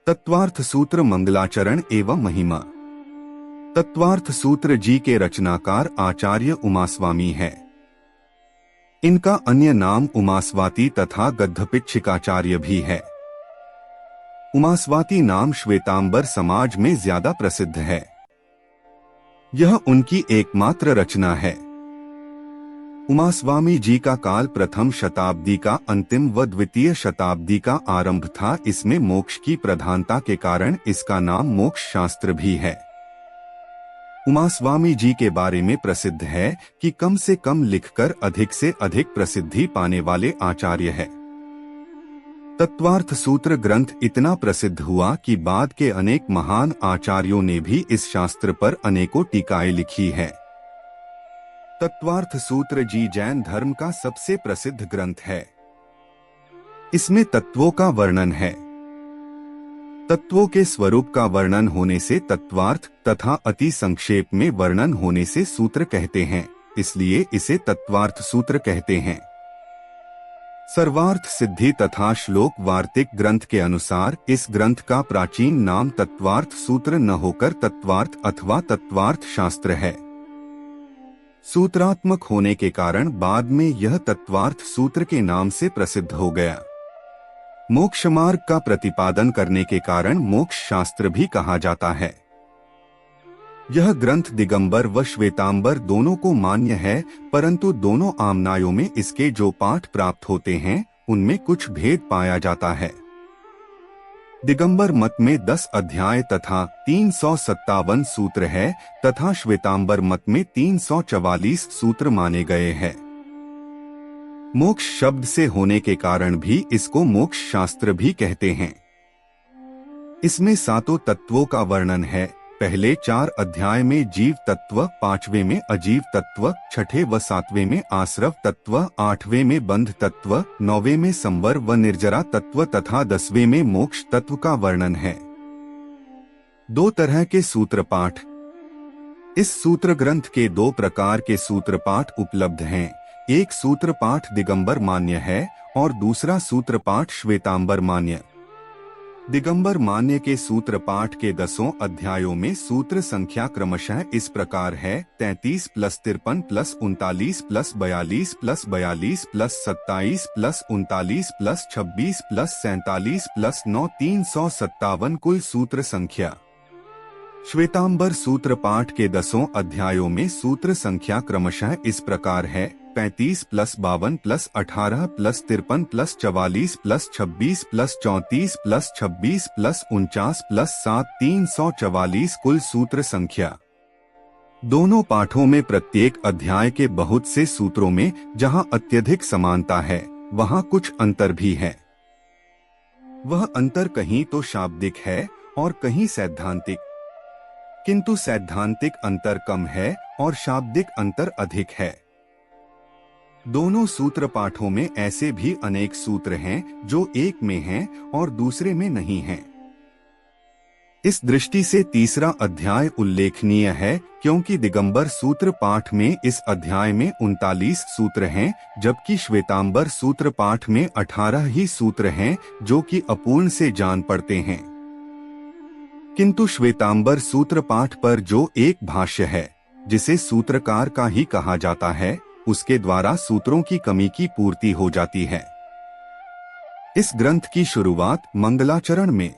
तत्वार्थ सूत्र मंगलाचरण एवं महिमा। तत्वार्थ सूत्र जी के रचनाकार आचार्य उमास्वामी है। इनका अन्य नाम उमास्वाती तथा गद्यपिच्छिकाचार्य भी है। उमास्वाती नाम श्वेतांबर समाज में ज्यादा प्रसिद्ध है। यह उनकी एकमात्र रचना है। उमास्वामी जी का काल प्रथम शताब्दी का अंतिम व द्वितीय शताब्दी का आरंभ था। इसमें मोक्ष की प्रधानता के कारण इसका नाम मोक्ष शास्त्र भी है। उमास्वामी जी के बारे में प्रसिद्ध है कि कम से कम लिखकर अधिक से अधिक प्रसिद्धि पाने वाले आचार्य है। तत्वार्थ सूत्र ग्रंथ इतना प्रसिद्ध हुआ कि बाद के अनेक महान आचार्यों ने भी इस शास्त्र पर अनेकों टीकाएं लिखी है। तत्वार्थ सूत्र जी जैन धर्म का सबसे प्रसिद्ध ग्रंथ है। इसमें तत्वों का वर्णन है। तत्वों के स्वरूप का वर्णन होने से तत्वार्थ तथा अति संक्षेप में वर्णन होने से सूत्र कहते हैं, इसलिए इसे तत्वार्थ सूत्र कहते हैं। सर्वार्थ सिद्धि तथा श्लोक वार्तिक ग्रंथ के अनुसार इस ग्रंथ का प्राचीन नाम तत्वार्थ सूत्र न होकर तत्वार्थ अथवा तत्वार्थ शास्त्र है। सूत्रात्मक होने के कारण बाद में यह तत्वार्थ सूत्र के नाम से प्रसिद्ध हो गया। मोक्ष मार्ग का प्रतिपादन करने के कारण मोक्ष शास्त्र भी कहा जाता है। यह ग्रंथ दिगंबर व श्वेतांबर दोनों को मान्य है, परंतु दोनों आमनायों में इसके जो पाठ प्राप्त होते हैं उनमें कुछ भेद पाया जाता है। दिगंबर मत में 10 अध्याय तथा 357 सूत्र है तथा श्वेतांबर मत में 344 सूत्र माने गए हैं। मोक्ष शब्द से होने के कारण भी इसको मोक्ष शास्त्र भी कहते हैं। इसमें 7 तत्वों का वर्णन है। पहले 4 अध्याय में जीव तत्व, 5वें में अजीव तत्व, 6ठे व 7वें में आश्रव तत्व, 8वें में बंध तत्व, 9वें में संवर व निर्जरा तत्व तथा 10वें में मोक्ष तत्व का वर्णन है। 2 तरह के सूत्र पाठ। इस सूत्र ग्रंथ के 2 प्रकार के सूत्र पाठ उपलब्ध हैं। एक सूत्र पाठ दिगंबर मान्य है और दूसरा सूत्र पाठ श्वेतांबर मान्य। दिगंबर मान्य के सूत्र पाठ के 10 अध्यायों में सूत्र संख्या क्रमशः इस प्रकार है: 33 + 53 + 39 + 42 + 42 + 27 + 39 + 26 + 47 + 9 357 कुल सूत्र संख्या। श्वेतांबर सूत्र पाठ के 10 अध्यायों में सूत्र संख्या क्रमशः इस प्रकार है: 35 + 52 + 18 + 53 + 44 + 26 + 34 + 26 + 49 + 7 344 कुल सूत्र संख्या। दोनों पाठों में प्रत्येक अध्याय के बहुत से सूत्रों में जहां अत्यधिक समानता है वहां कुछ अंतर भी है। वह अंतर कहीं तो शाब्दिक है और कहीं सैद्धांतिक, किंतु सैद्धांतिक अंतर कम है और शाब्दिक अंतर अधिक है। दोनों सूत्र पाठों में ऐसे भी अनेक सूत्र हैं जो एक में हैं और दूसरे में नहीं हैं। इस दृष्टि से तीसरा अध्याय उल्लेखनीय है, क्योंकि दिगंबर सूत्र पाठ में इस अध्याय में 39 सूत्र हैं, जबकि श्वेतांबर सूत्र पाठ में 18 ही सूत्र हैं, जो कि अपूर्ण से जान पड़ते हैं। किंतु श्वेतांबर सूत्र पाठ पर जो एक भाष्य है, जिसे सूत्रकार का ही कहा जाता है, उसके द्वारा सूत्रों की कमी की पूर्ति हो जाती है। इस ग्रंथ की शुरुआत मंगलाचरण में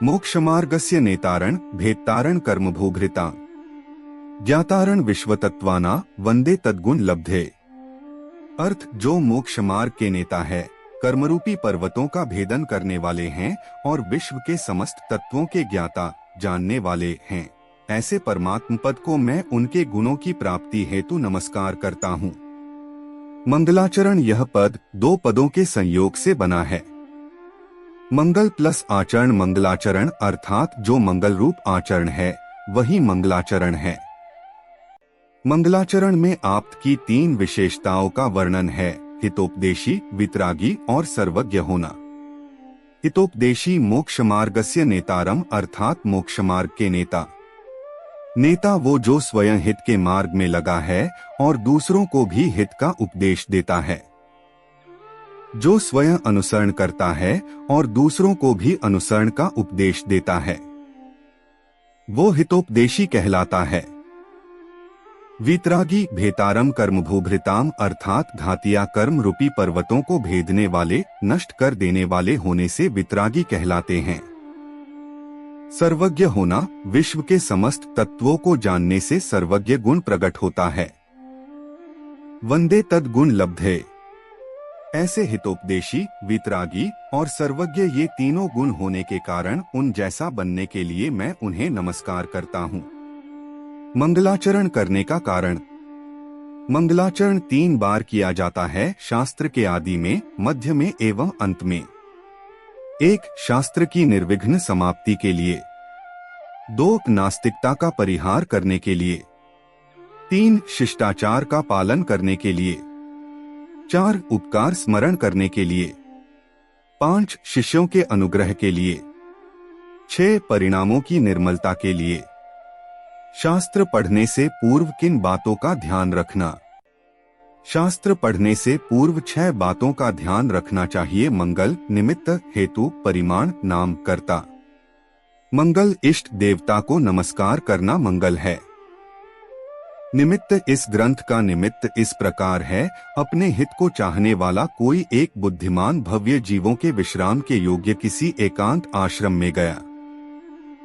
मोक्षमार्गस्य नेतारण भेत्तारण कर्मभोघृता ज्ञातारण विश्वतत्वाना वंदे तद्गुण लब्धे। अर्थ: जो मोक्ष मार्ग के नेता है, कर्मरूपी पर्वतों का भेदन करने वाले हैं और विश्व के समस्त तत्वों के ज्ञाता जानने वाले हैं, ऐसे परमात्म पद को मैं उनके गुणों की प्राप्ति हेतु नमस्कार करता हूँ। मंगलाचरण यह पद 2 पदों के संयोग से बना है। मंगल प्लस आचरण मंगलाचरण, अर्थात जो मंगल रूप आचरण है वही मंगलाचरण है। मंगलाचरण में आप्त की 3 विशेषताओं का वर्णन है: हितोपदेशी, वितरागी और सर्वज्ञ होना। हितोपदेशी मोक्ष मार्गस्य नेतारम, अर्थात मोक्ष मार्ग के नेता। नेता वो जो स्वयं हित के मार्ग में लगा है और दूसरों को भी हित का उपदेश देता है। जो स्वयं अनुसरण करता है और दूसरों को भी अनुसरण का उपदेश देता है, वो हितोपदेशी कहलाता है। वीतरागी भेतारम कर्मभूभृताम अर्थात घातिया कर्म रूपी पर्वतों को भेदने वाले, नष्ट कर देने वाले होने से वितरागी कहलाते हैं। सर्वज्ञ होना, विश्व के समस्त तत्वों को जानने से सर्वज्ञ गुण प्रकट होता है। वंदे तद गुण लब्धे। ऐसे हितोपदेशी, वितरागी और सर्वज्ञ ये तीनों गुण होने के कारण उन जैसा बनने के लिए मैं उन्हें नमस्कार करता हूँ। मंगलाचरण करने का कारण। मंगलाचरण 3 बार किया जाता है, शास्त्र के आदि में, मध्य में एवं अंत में। 1. शास्त्र की निर्विघ्न समाप्ति के लिए। 2. नास्तिकता का परिहार करने के लिए। 3. शिष्टाचार का पालन करने के लिए। 4. उपकार स्मरण करने के लिए। 5. शिष्यों के अनुग्रह के लिए। 6. परिणामों की निर्मलता के लिए। शास्त्र पढ़ने से पूर्व किन बातों का ध्यान रखना। शास्त्र पढ़ने से पूर्व 6 बातों का ध्यान रखना चाहिए। मंगल, निमित्त, हेतु, परिमाण, नाम, कर्ता। मंगल, इष्ट देवता को नमस्कार करना मंगल है। निमित्त, इस ग्रंथ का निमित्त इस प्रकार है, अपने हित को चाहने वाला कोई एक बुद्धिमान भव्य जीवों के विश्राम के योग्य किसी एकांत आश्रम में गया।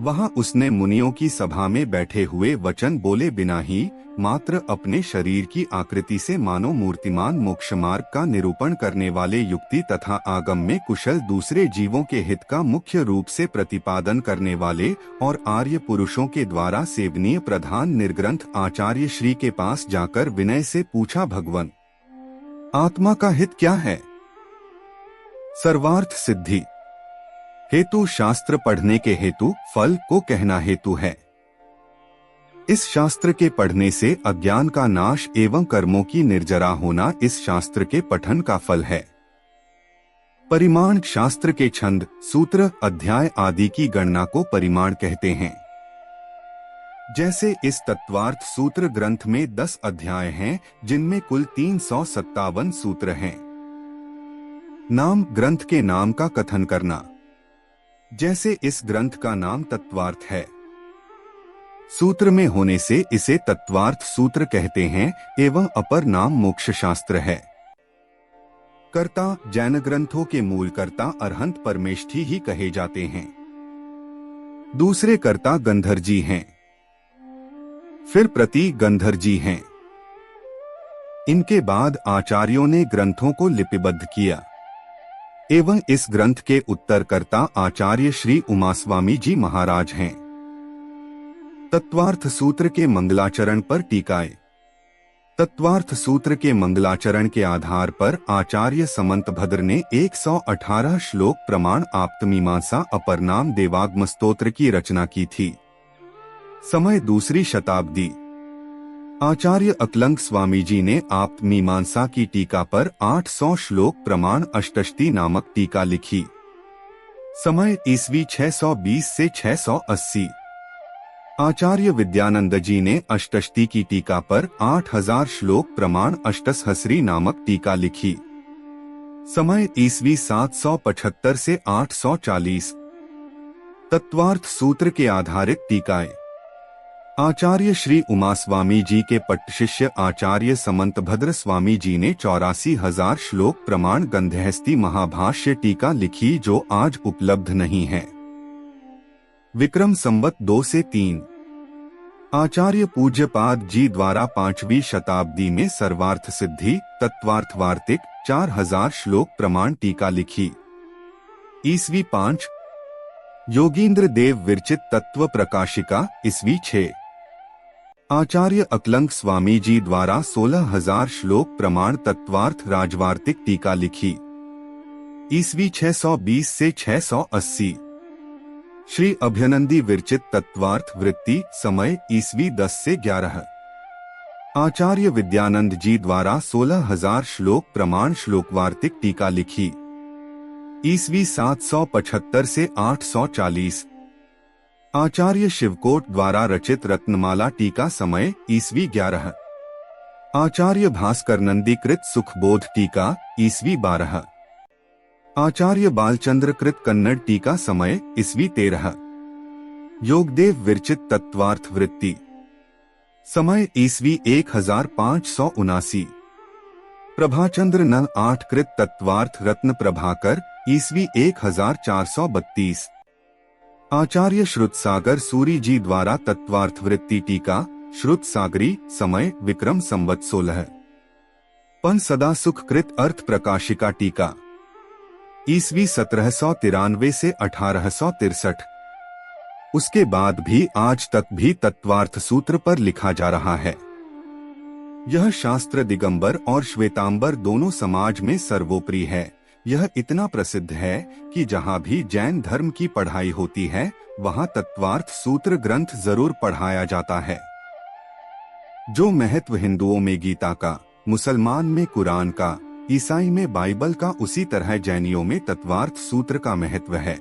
वहां उसने मुनियों की सभा में बैठे हुए वचन बोले बिना ही मात्र अपने शरीर की आकृति से मानो मूर्तिमान मोक्ष मार्ग का निरूपण करने वाले युक्ति तथा आगम में कुशल दूसरे जीवों के हित का मुख्य रूप से प्रतिपादन करने वाले और आर्य पुरुषों के द्वारा सेवनीय प्रधान निर्ग्रंथ आचार्य श्री के पास जाकर विनय से पूछा, भगवन, आत्मा का हित क्या है? सर्वार्थ सिद्धि। हेतु शास्त्र पढ़ने के हेतु, फल को कहना हेतु है। इस शास्त्र के पढ़ने से अज्ञान का नाश एवं कर्मों की निर्जरा होना इस शास्त्र के पठन का फल है। परिमाण, शास्त्र के छंद, सूत्र, अध्याय आदि की गणना को परिमाण कहते हैं। जैसे इस तत्वार्थ सूत्र ग्रंथ में 10 अध्याय हैं, जिनमें कुल 357 सूत्र हैं। नाम, ग्रंथ के नाम का कथन करना। जैसे इस ग्रंथ का नाम तत्वार्थ है, सूत्र में होने से इसे तत्वार्थ सूत्र कहते हैं एवं अपर नाम मोक्ष शास्त्र है। कर्ता, जैन ग्रंथों के मूल कर्ता अरहंत परमेष्ठी ही कहे जाते हैं। दूसरे कर्ता गंधर जी हैं, फिर प्रति गंधर जी हैं। इनके बाद आचार्यों ने ग्रंथों को लिपिबद्ध किया एवं इस ग्रंथ के उत्तरकर्ता आचार्य श्री उमास्वामी जी महाराज हैं। तत्वार्थ सूत्र के मंगलाचरण पर टीकाएं। तत्वार्थ सूत्र के मंगलाचरण के आधार पर आचार्य समंतभद्र ने 118 श्लोक प्रमाण आप्तमीमांसा अपर नाम देवागम स्तोत्र की रचना की थी। समय 2री शताब्दी। आचार्य अकलंग स्वामी जी ने आप्त मीमांसा की टीका पर 800 श्लोक प्रमाण अष्टष्टि नामक टीका लिखी। समय ईस्वी 620 से 680। आचार्य विद्यानंद जी ने अष्टष्टि की टीका पर 8000 श्लोक प्रमाण अष्टसहस्री नामक टीका लिखी। समय ईस्वी 775 से 840। तत्वार्थ सूत्र के आधारित टीकाएं। आचार्य श्री उमास्वामी जी के पट्ट शिष्य आचार्य समंतभद्र स्वामी जी ने 84,000 श्लोक प्रमाण गंधहस्ती महाभाष्य टीका लिखी, जो आज उपलब्ध नहीं है। विक्रम संवत 2 से 3। आचार्य पूज्यपाद जी द्वारा 5वीं शताब्दी में सर्वार्थ सिद्धि तत्वार्थ वार्तिक 4000 श्लोक प्रमाण टीका लिखी। ईस्वी 5। योगींद्र देव विरचित तत्व प्रकाशिका ईस्वी 6। आचार्य अकलंग स्वामी जी द्वारा 16,000 श्लोक प्रमाण तत्वार्थ राजवार्तिक टीका लिखी। ईस्वी 620 से 680। श्री अभ्यनंदी विरचित तत्वार्थ वृत्ति समय ईस्वी 10 से 11। आचार्य विद्यानंद जी द्वारा 16,000 श्लोक प्रमाण श्लोकवार्तिक टीका लिखी। ईस्वी 775 से 840। आचार्य शिवकोट द्वारा रचित रत्नमाला टीका समय ईस्वी 11। आचार्य भास्कर नंदी कृत सुखबोध टीका ईस्वी 12। आचार्य बालचंद्र कृत कन्नड़ टीका समय ईस्वी 13। योगदेव विरचित तत्वार्थ वृत्ति समय ईस्वी 1579। प्रभाचंद्र न 8 कृत तत्वार्थ रत्न प्रभाकर ईस्वी 1432। आचार्य श्रुतसागर सूरी जी द्वारा तत्वार्थ वृत्ति टीका श्रुतसागरी समय विक्रम संवत 16। पन सदा सुख कृत अर्थ प्रकाशिका टीका ईस्वी 1793 से 1863। उसके बाद भी आज तक भी तत्वार्थ सूत्र पर लिखा जा रहा है। यह शास्त्र दिगंबर और श्वेतांबर दोनों समाज में सर्वोपरि है। यह इतना प्रसिद्ध है कि जहाँ भी जैन धर्म की पढ़ाई होती है वहाँ तत्वार्थ सूत्र ग्रंथ जरूर पढ़ाया जाता है। जो महत्व हिंदुओं में गीता का, मुसलमान में कुरान का, ईसाई में बाइबल का, उसी तरह जैनियों में तत्वार्थ सूत्र का महत्व है।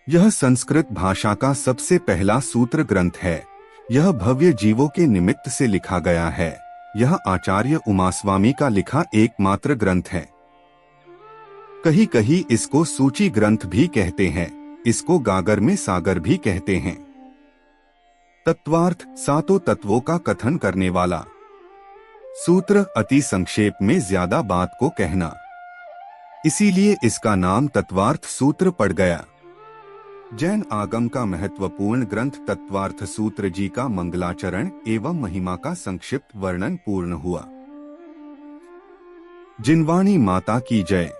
यह संस्कृत भाषा का सबसे पहला सूत्र ग्रंथ है। यह भव्य जीवों के निमित्त से लिखा गया है। यह आचार्य उमास्वामी का लिखा एकमात्र ग्रंथ है। कहीं कहीं इसको सूची ग्रंथ भी कहते हैं। इसको गागर में सागर भी कहते हैं। तत्वार्थ सातों तत्वों का कथन करने वाला सूत्र, अति संक्षेप में ज्यादा बात को कहना, इसीलिए इसका नाम तत्वार्थ सूत्र पड़ गया। जैन आगम का महत्वपूर्ण ग्रंथ तत्वार्थ सूत्र जी का मंगलाचरण एवं महिमा का संक्षिप्त वर्णन पूर्ण हुआ। जिनवाणी माता की जय।